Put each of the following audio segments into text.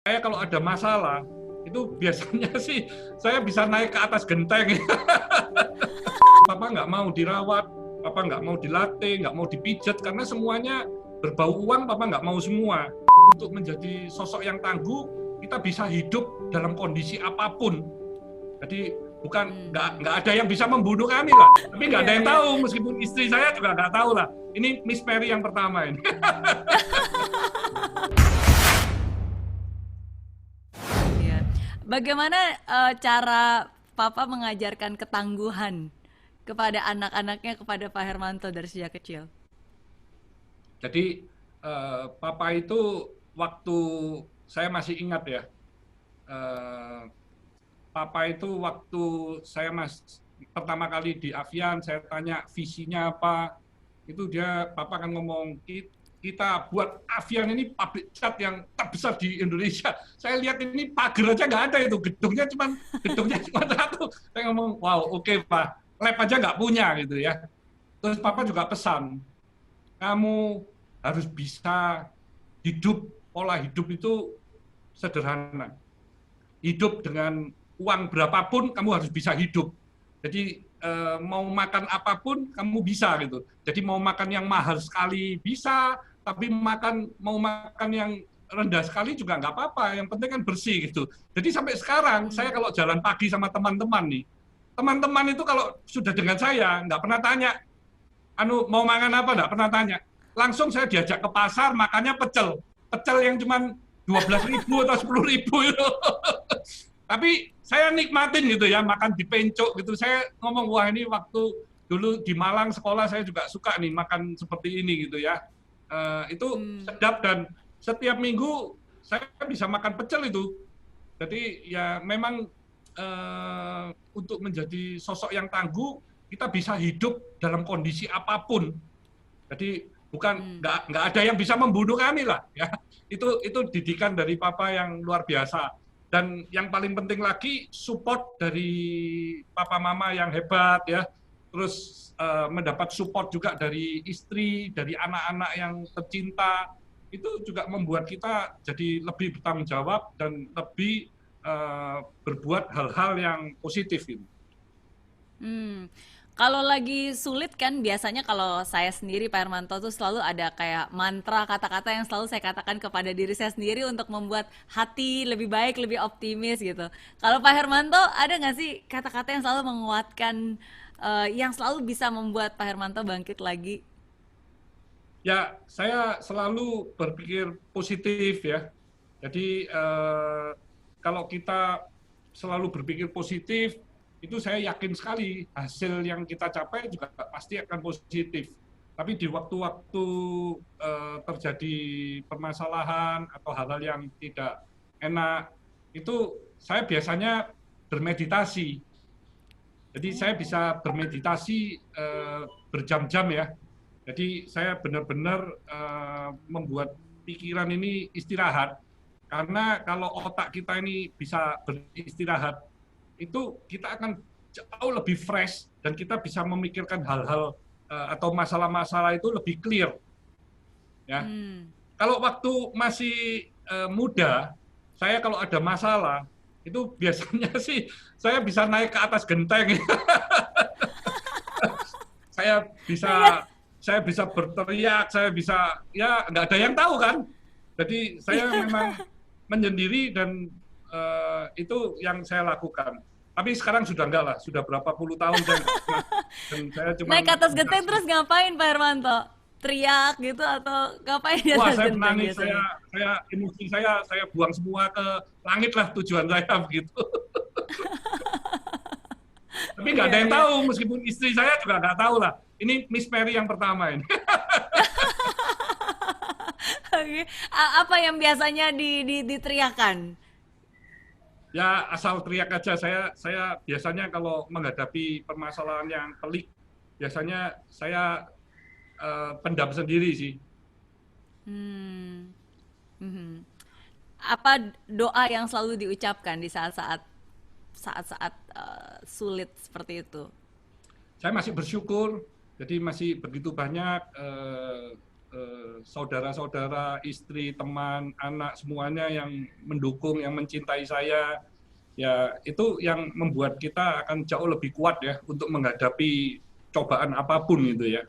Saya kalau ada masalah, itu biasanya sih saya bisa naik ke atas genteng. Papa nggak mau dirawat, papa nggak mau dilatih, nggak mau dipijat, karena semuanya berbau uang, papa nggak mau semua. Untuk menjadi sosok yang tangguh, kita bisa hidup dalam kondisi apapun. Jadi bukan nggak ada yang bisa membunuh kami lah, tapi nggak ada yang tahu, meskipun istri saya juga nggak tahu lah. Ini Miss Mary yang pertama ini. Iya. Bagaimana cara Papa mengajarkan ketangguhan kepada anak-anaknya, kepada Pak Hermanto dari sejak kecil? Jadi papa itu waktu saya masih ingat ya, eh, papa itu waktu saya pertama kali di Avian, saya tanya visinya apa, itu papa kan ngomong, kita buat Avian ini pabrik cat yang terbesar di Indonesia. Saya lihat ini pagar aja nggak ada, itu gedungnya cuma satu. Saya ngomong, wow, oke, Pak, lab aja nggak punya gitu ya. Terus papa juga pesan, kamu harus bisa hidup, pola hidup itu sederhana. Hidup dengan uang berapapun, kamu harus bisa hidup. Jadi mau makan apapun, kamu bisa gitu. Jadi mau makan yang mahal sekali bisa, tapi mau makan yang rendah sekali juga nggak apa-apa. Yang penting kan bersih gitu. Jadi sampai sekarang, saya kalau jalan pagi sama teman-teman nih, teman-teman itu kalau sudah dengan saya, nggak pernah tanya, mau makan apa, nggak pernah tanya. Langsung saya diajak ke pasar, makannya pecel. Pecel yang cuma 12.000 atau 10.000 itu. Tapi saya nikmatin gitu ya, makan di pencok gitu. Saya ngomong, wah ini waktu dulu di Malang sekolah saya juga suka nih makan seperti ini gitu ya. Itu sedap, dan setiap minggu saya bisa makan pecel itu. Jadi ya memang untuk menjadi sosok yang tangguh, kita bisa hidup dalam kondisi apapun. Jadi nggak ada yang bisa membunuh kami lah ya. Itu didikan dari papa yang luar biasa. Dan yang paling penting lagi, support dari papa mama yang hebat ya. Terus mendapat support juga dari istri, dari anak-anak yang tercinta. Itu juga membuat kita jadi lebih bertanggung jawab dan lebih berbuat hal-hal yang positif gitu. Hmm. Kalau lagi sulit kan biasanya kalau saya sendiri Pak Hermanto tuh selalu ada kayak mantra kata-kata yang selalu saya katakan kepada diri saya sendiri untuk membuat hati lebih baik, lebih optimis gitu. Kalau Pak Hermanto ada nggak sih kata-kata yang selalu menguatkan, yang selalu bisa membuat Pak Hermanto bangkit lagi? Ya, saya selalu berpikir positif ya. Jadi kalau kita selalu berpikir positif, itu saya yakin sekali hasil yang kita capai juga pasti akan positif. Tapi di waktu-waktu terjadi permasalahan atau hal-hal yang tidak enak, itu saya biasanya bermeditasi. Jadi saya bisa bermeditasi berjam-jam ya. Jadi saya benar-benar membuat pikiran ini istirahat. Karena kalau otak kita ini bisa beristirahat, itu kita akan jauh lebih fresh dan kita bisa memikirkan hal-hal atau masalah-masalah itu lebih clear. Ya. Kalau waktu masih muda, saya kalau ada masalah, itu biasanya sih saya bisa naik ke atas genteng. saya Iya. bisa saya bisa berteriak, saya bisa, ya nggak ada yang tahu kan. Jadi saya memang menyendiri, dan itu yang saya lakukan. Tapi sekarang sudah enggak lah, sudah berapa puluh tahun saya enggak pernah, dan saya cuma Naik ke atas genteng meditasi. terus ngapain Pak Hermanto? Teriak gitu atau ngapain di Wah, atas saya genteng menangis, biasanya? saya emosi saya buang semua ke langit lah, tujuan saya begitu. Tapi nggak Iya, ada yang iya. tahu, meskipun istri saya juga nggak tahu lah. Ini Miss Mary yang pertama ini. Oke. Apa yang biasanya diteriakan? Ya asal teriak aja. Saya biasanya kalau menghadapi permasalahan yang pelik, biasanya saya pendam sendiri sih. Hmm. Mhm. Apa doa yang selalu diucapkan di saat-saat sulit seperti itu? Saya masih bersyukur, jadi masih begitu banyak saudara-saudara, istri, teman, anak semuanya yang mendukung, yang mencintai saya, ya itu yang membuat kita akan jauh lebih kuat ya untuk menghadapi cobaan apapun gitu ya.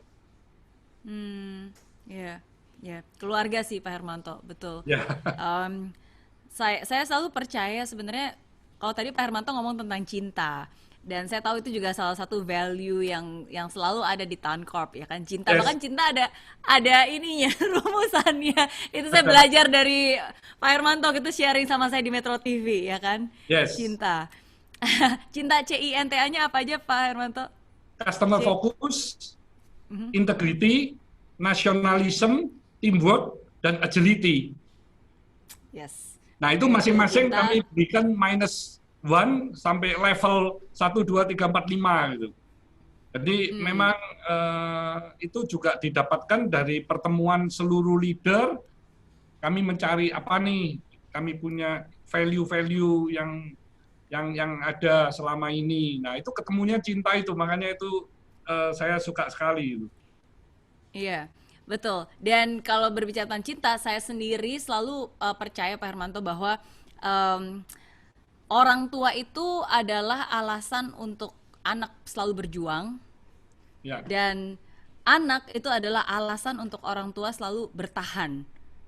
Hmm, ya, ya, keluarga sih Pak Hermanto, betul. Ya, Em, saya selalu percaya sebenarnya kalau tadi Pak Hermanto ngomong tentang cinta, dan saya tahu itu juga salah satu value yang selalu ada di Town Corp ya kan, cinta. yes, Bahkan cinta ada ininya rumusannya. Itu saya belajar dari Pak Hermanto, itu sharing sama saya di Metro TV ya kan. yes. Cinta. Cinta CINTA-nya apa aja Pak Hermanto? Customer C. focus, integrity, nationalism, teamwork, dan agility. Yes. Nah, itu Oke, masing-masing cinta. kami berikan -1 sampai level 1, 2, 3, 4, 5 gitu. Jadi Hmm, memang itu juga didapatkan dari pertemuan seluruh leader. Kami mencari apa nih? Kami punya value-value yang ada selama ini. Nah, itu ketemunya cinta itu, makanya itu saya suka sekali itu. iya, betul. Dan kalau berbicara tentang cinta, saya sendiri selalu percaya Pak Hermanto bahwa em, orang tua itu adalah alasan untuk anak selalu berjuang, Ya, dan anak itu adalah alasan untuk orang tua selalu bertahan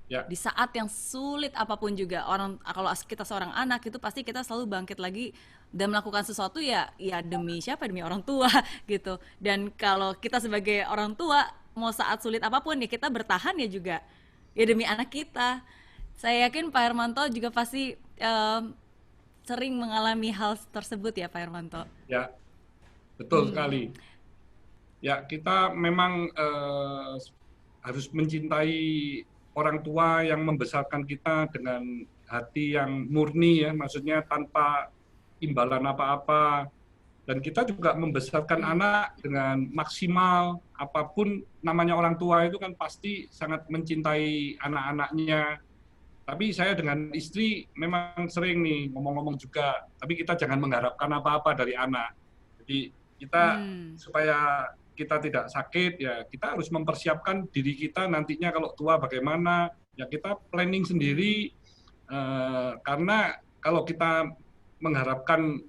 ya, di saat yang sulit apapun juga. Orang, kalau kita seorang anak itu pasti kita selalu bangkit lagi dan melakukan sesuatu, ya demi siapa, demi orang tua gitu. Dan kalau kita sebagai orang tua mau saat sulit apapun ya kita bertahan ya juga ya demi anak kita. Saya yakin Pak Hermanto juga pasti sering mengalami hal tersebut ya Pak Hermanto. ya, betul Hmm. sekali. Ya, kita memang harus mencintai orang tua yang membesarkan kita dengan hati yang murni ya, maksudnya tanpa imbalan apa-apa. Dan kita juga membesarkan Hmm. anak dengan maksimal, apapun namanya orang tua itu kan pasti sangat mencintai anak-anaknya. Tapi saya dengan istri memang sering nih ngomong-ngomong juga, tapi kita jangan mengharapkan apa-apa dari anak. Jadi kita Hmm. supaya kita tidak sakit ya kita harus mempersiapkan diri kita nantinya kalau tua bagaimana ya kita planning Hmm. sendiri karena kalau kita mengharapkan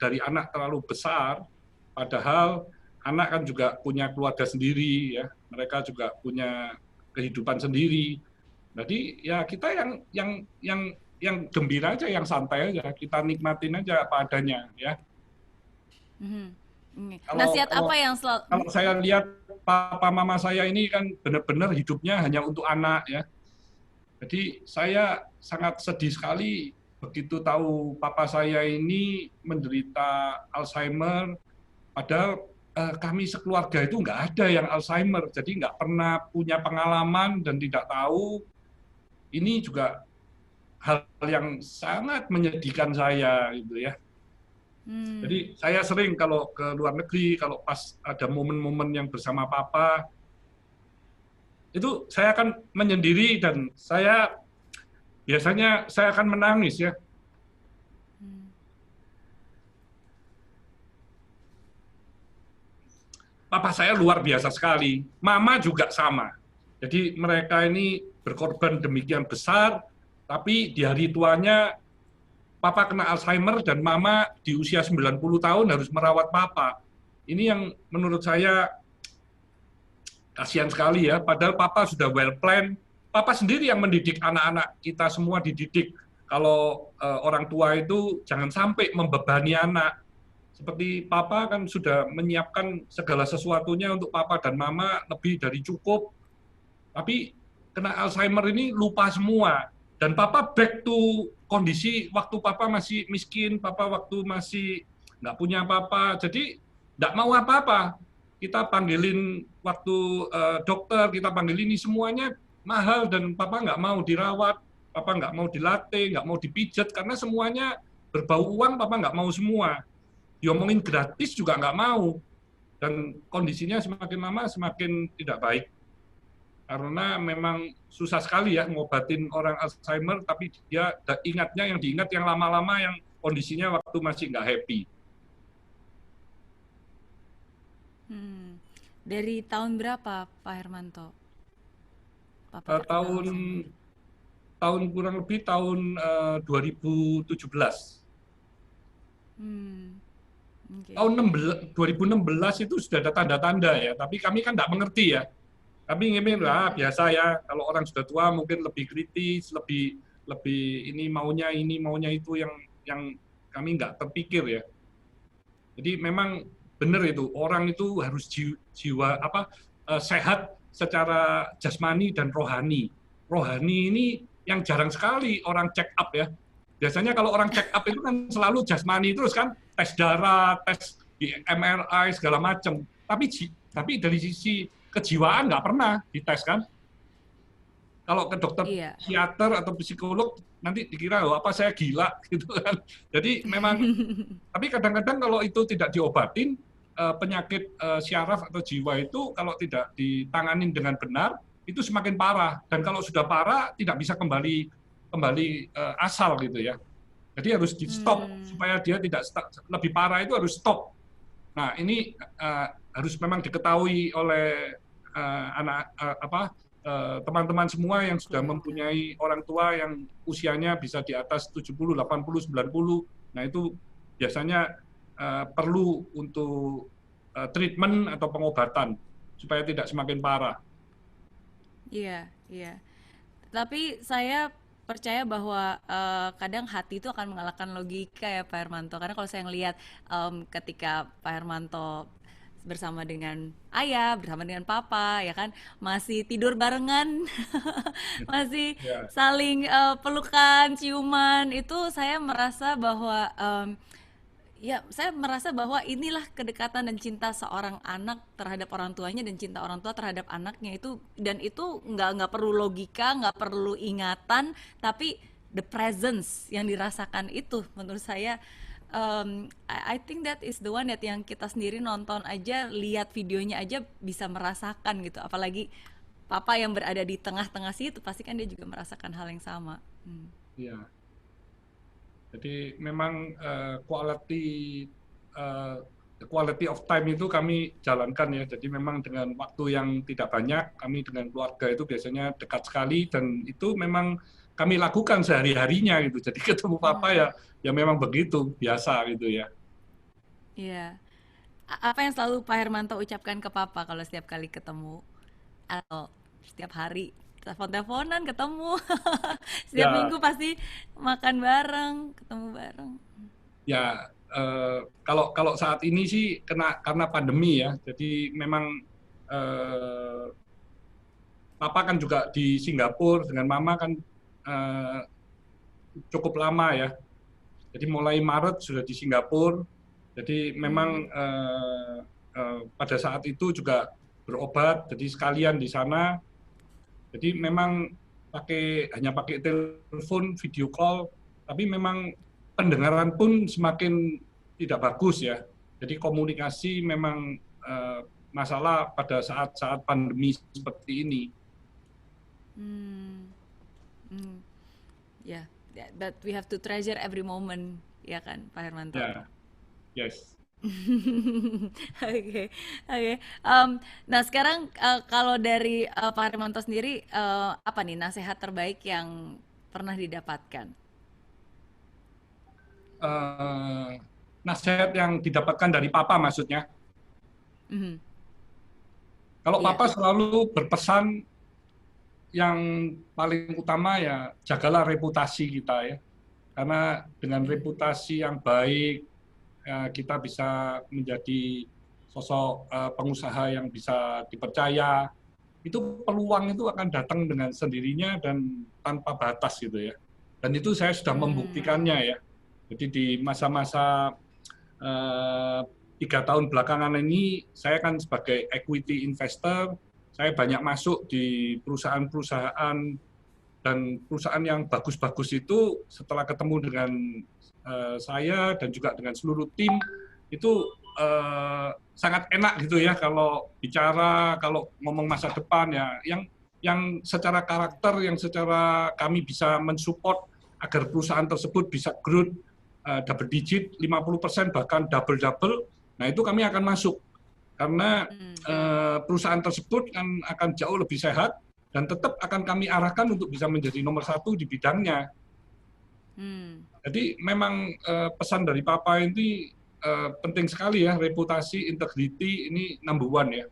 dari anak terlalu besar padahal anak kan juga punya keluarga sendiri ya mereka juga punya kehidupan sendiri jadi ya kita yang gembira aja yang santai aja kita nikmatin aja apa adanya ya Hmm. Hmm. kalau Nasihat kalau apa yang selalu kalau saya lihat papa mama saya ini kan benar-benar hidupnya hanya untuk anak ya. Jadi saya sangat sedih sekali begitu tahu papa saya ini menderita Alzheimer, padahal kami sekeluarga itu nggak ada yang Alzheimer, jadi nggak pernah punya pengalaman dan tidak tahu. Ini juga hal yang sangat menyedihkan saya gitu ya. hmm. Jadi saya sering kalau ke luar negeri, kalau pas ada momen-momen yang bersama papa, itu saya akan menyendiri dan saya biasanya saya akan menangis ya. Papa saya luar biasa sekali, mama juga sama. Jadi mereka ini berkorban demikian besar, tapi di hari tuanya papa kena Alzheimer dan mama di usia 90 tahun harus merawat papa. Ini yang menurut saya kasihan sekali ya, padahal papa sudah well plan. Papa sendiri yang mendidik anak-anak kita semua dididik. Kalau orang tua itu jangan sampai membebani anak. Seperti papa kan sudah menyiapkan segala sesuatunya untuk papa dan mama lebih dari cukup. Tapi kena Alzheimer ini lupa semua. Dan papa back to kondisi waktu papa masih miskin, papa waktu masih nggak punya apa-apa. Jadi nggak mau apa-apa. Kita panggilin waktu dokter, kita panggil ini semuanya mahal dan papa nggak mau dirawat, papa nggak mau dilatih, nggak mau dipijat karena semuanya berbau uang, papa nggak mau semua. Diomongin gratis juga nggak mau. Dan kondisinya semakin lama semakin tidak baik karena memang susah sekali ya ngobatin orang Alzheimer, tapi dia ingatnya yang diingat yang lama-lama yang kondisinya waktu masih nggak happy. Hmm. Dari tahun berapa Pak Hermanto? Papa Eh, terkenal tahun langsung. tahun kurang lebih tahun 2017. Hmm, oke. Tahun 2016 itu sudah ada tanda-tanda ya, tapi kami kan nggak mengerti ya. Kami ingin lah Hmm, biasa ya, kalau orang sudah tua mungkin lebih kritis, lebih lebih ini maunya itu yang kami nggak terpikir ya. Jadi memang benar itu, orang itu harus jiwa apa sehat secara jasmani dan rohani. Rohani ini yang jarang sekali orang check up ya. Biasanya kalau orang check up itu kan selalu jasmani terus kan, tes darah, tes di MRI segala macam. Tapi dari sisi kejiwaan nggak pernah dites kan. Kalau ke dokter iya. psikiater atau psikolog nanti dikira oh, apa saya gila gitu kan. Jadi memang, tapi kadang-kadang kalau itu tidak diobatin, penyakit syaraf atau jiwa itu kalau tidak ditanganin dengan benar, itu semakin parah. Dan kalau sudah parah, tidak bisa kembali kembali asal gitu ya. Jadi harus di stop Hmm, supaya dia tidak lebih parah itu harus stop. Nah ini harus memang diketahui oleh anak teman-teman semua yang sudah keluarga. mempunyai orang tua yang usianya bisa di atas 70, 80, 90. Nah itu biasanya perlu untuk treatment atau pengobatan supaya tidak semakin parah. Iya, iya. Tapi saya percaya bahwa kadang hati itu akan mengalahkan logika ya Pak Hermanto. Karena kalau saya ngelihat ketika Pak Hermanto bersama dengan ayah, bersama dengan papa, ya kan, masih tidur barengan, masih Ya, saling pelukan, ciuman, itu saya merasa bahwa ya, saya merasa bahwa inilah kedekatan dan cinta seorang anak terhadap orang tuanya dan cinta orang tua terhadap anaknya itu, dan itu nggak perlu logika, nggak perlu ingatan, tapi the presence yang dirasakan itu menurut saya I think that is the one that yang kita sendiri nonton aja, lihat videonya aja bisa merasakan gitu. Apalagi papa yang berada di tengah-tengah situ pasti kan dia juga merasakan hal yang sama. Hmm. ya. Jadi memang uh, quality of time itu kami jalankan ya. Jadi memang dengan waktu yang tidak banyak, kami dengan keluarga itu biasanya dekat sekali dan itu memang kami lakukan sehari-harinya gitu. Jadi ketemu papa ya, Hmm. ya memang begitu biasa gitu ya. Iya. Apa yang selalu Pak Hermanto ucapkan ke Papa kalau setiap kali ketemu atau setiap hari telepon-teleponan ketemu setiap Ya, minggu pasti makan bareng, ketemu bareng. ya kalau kalau saat ini sih karena pandemi ya. Jadi memang eh, papa kan juga di Singapura dengan mama kan eh, cukup lama ya. Jadi mulai Maret sudah di Singapura. Jadi memang Hmm. pada saat itu juga berobat. Jadi sekalian di sana. Jadi memang hanya pakai telepon, video call. Tapi memang pendengaran pun semakin tidak bagus ya. Jadi komunikasi memang masalah pada saat-saat pandemi seperti ini. Hmm. Hmm. Ya, yeah, but we have to treasure every moment, ya kan, Pak Hermanto? Ya, yes. Oke, oke. Nah sekarang kalau dari Pak Hermanto sendiri, apa nih nasihat terbaik yang pernah didapatkan? Eh, Nasihat yang didapatkan dari papa maksudnya. Mhm. Kalau Iya. papa selalu berpesan yang paling utama ya jagalah reputasi kita ya. Karena dengan Hmm. reputasi yang baik kita bisa menjadi sosok pengusaha yang bisa dipercaya. Itu peluang itu akan datang dengan sendirinya dan tanpa batas gitu ya. Dan itu saya sudah Hmm. membuktikannya ya. Jadi di masa-masa 3 tahun belakangan ini saya kan sebagai equity investor, saya banyak masuk di perusahaan-perusahaan dan perusahaan yang bagus-bagus itu setelah ketemu dengan saya dan juga dengan seluruh tim itu sangat enak gitu ya kalau bicara, kalau ngomong masa depan ya, yang secara karakter, yang secara kami bisa mensupport agar perusahaan tersebut bisa growth double digit, 50% bahkan double-double, nah itu kami akan masuk. Karena Hmm. perusahaan tersebut akan jauh lebih sehat, dan tetap akan kami arahkan untuk bisa menjadi nomor 1 di bidangnya. Jadi memang pesan dari Papa ini penting sekali ya, reputasi, integriti ini number 1 ya.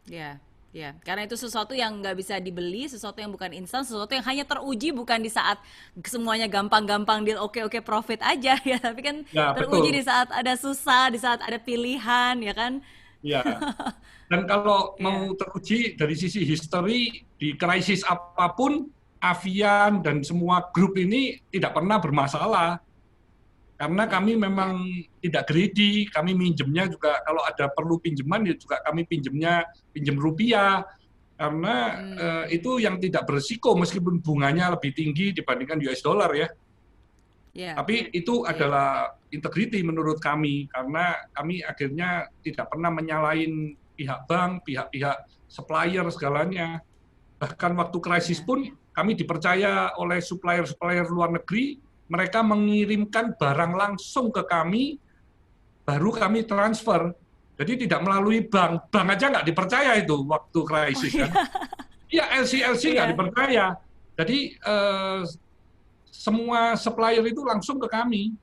Ya, ya, karena itu sesuatu yang nggak bisa dibeli, sesuatu yang bukan instan, sesuatu yang hanya teruji bukan di saat semuanya gampang-gampang deal, oke profit aja ya, tapi kan Ya, teruji betul. di saat ada susah, di saat ada pilihan, ya kan? Ya. Dan kalau Ya, mau teruji dari sisi history, di krisis apapun, Avian dan semua grup ini tidak pernah bermasalah. Karena ya, kami ya, memang tidak greedy, kami minjemnya juga kalau ada perlu pinjaman ya juga kami pinjemnya pinjam rupiah. Karena itu yang tidak berisiko meskipun bunganya lebih tinggi dibandingkan US dollar ya. ya, Tapi itu ya, adalah integriti menurut kami, karena kami akhirnya tidak pernah menyalahin pihak bank, pihak-pihak supplier segalanya. Bahkan waktu krisis ya, pun kami dipercaya oleh supplier-supplier luar negeri, mereka mengirimkan barang langsung ke kami, baru kami transfer. Jadi tidak melalui bank. Bank aja nggak dipercaya itu waktu oh krisis kan. iya, Iya, LC nggak iya, dipercaya. Jadi semua supplier itu langsung ke kami.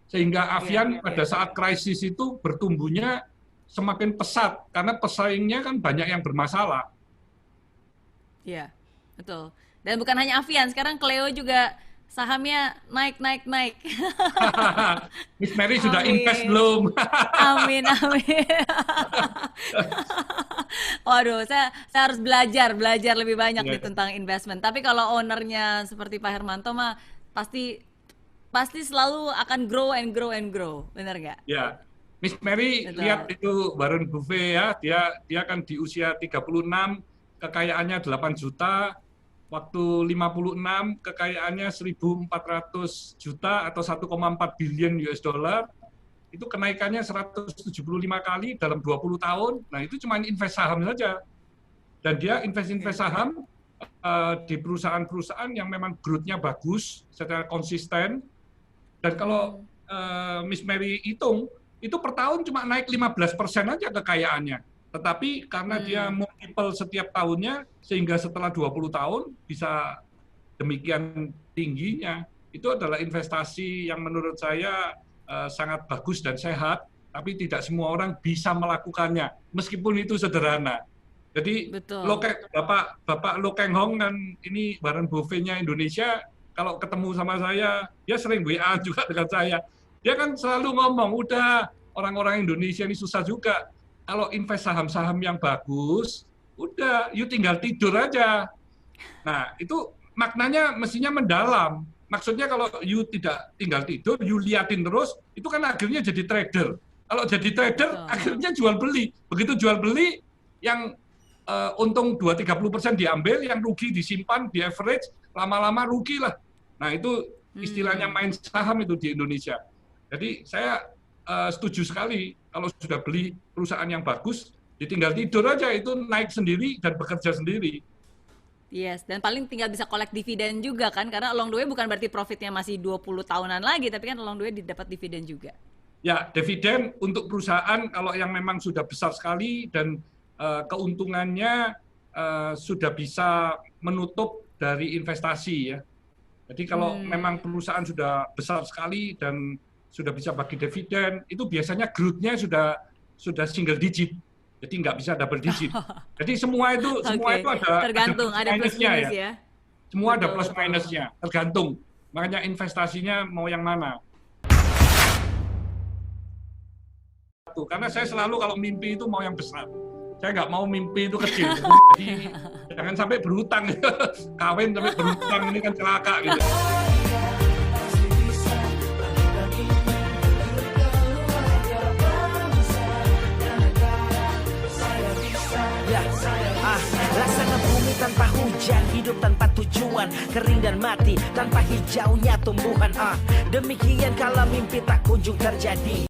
Sehingga iya, Avian pada iya, saat krisis itu bertumbuhnya semakin pesat, karena pesaingnya kan banyak yang bermasalah. iya, betul. Dan bukan hanya Avian, sekarang Cleo juga sahamnya naik, naik, naik. Miss Mary sudah invest Amin. belum? Amin, amin. Waduh, saya harus belajar lebih banyak nih Ya, tentang investment. Tapi kalau ownernya seperti Pak Hermanto mah pasti pasti selalu akan grow and grow and grow, bener nggak? ya. Miss Mary lihat Betul. itu Warren Buffett ya, dia kan di usia 36, kekayaannya 8 juta, waktu 56 kekayaannya 1.400 juta atau 1,4 billion US dollar, itu kenaikannya 175 kali dalam 20 tahun. Nah, itu cuma invest saham saja. Dan dia Oke. invest saham di perusahaan-perusahaan yang memang growth-nya bagus, secara konsisten. Dan kalau Hmm. Miss Mary hitung, itu per tahun cuma naik 15% aja kekayaannya. Tetapi karena dia Hmm. multiple setiap tahunnya, sehingga setelah 20 tahun bisa demikian tingginya. Itu adalah investasi yang menurut saya sangat bagus dan sehat, tapi tidak semua orang bisa melakukannya, meskipun itu sederhana. Jadi Betul. Bapak Lo Keng Hong kan ini Warren Buffett-nya Indonesia, kalau ketemu sama saya, dia sering WA juga dengan saya. Dia kan selalu ngomong, udah orang-orang Indonesia ini susah juga. Kalau invest saham-saham yang bagus, udah, you tinggal tidur aja. Nah, itu maknanya mestinya mendalam. Maksudnya kalau you tidak tinggal tidur, you liatin terus, itu kan akhirnya jadi trader. Kalau jadi trader, Betul. akhirnya jual beli. Begitu jual beli, yang untung 2-30% diambil, yang rugi disimpan, di average, lama-lama rugi lah. Nah, itu istilahnya Hmm. main saham itu di Indonesia. Jadi saya setuju sekali kalau sudah beli perusahaan yang bagus, ditinggal tidur aja, itu naik sendiri dan bekerja sendiri. Yes, dan paling tinggal bisa collect dividen juga kan, karena along the way bukan berarti profitnya masih 20 tahunan lagi, tapi kan along the way didapat dividen juga. Ya, dividen untuk perusahaan kalau yang memang sudah besar sekali dan keuntungannya sudah bisa menutup dari investasi ya. Jadi kalau memang Hmm. perusahaan sudah besar sekali dan sudah bisa bagi dividen, itu biasanya growth-nya sudah single digit. Jadi nggak bisa double digit. Jadi semua itu Oke, ada tergantung, plus ada plus minusnya minus ya. ya. Semua ada Betul, plus betul. minusnya, tergantung. Makanya investasinya mau yang mana. Karena saya selalu kalau mimpi itu mau yang besar. Saya nggak mau mimpi itu kecil. Jadi jangan sampai berhutang. Kawin sampai berhutang ini kan celaka gitu. Ya, laksana bumi tanpa hujan, hidup tanpa tujuan, kering dan mati tanpa hijaunya tumbuhan. Demikian kalau mimpi tak kunjung terjadi.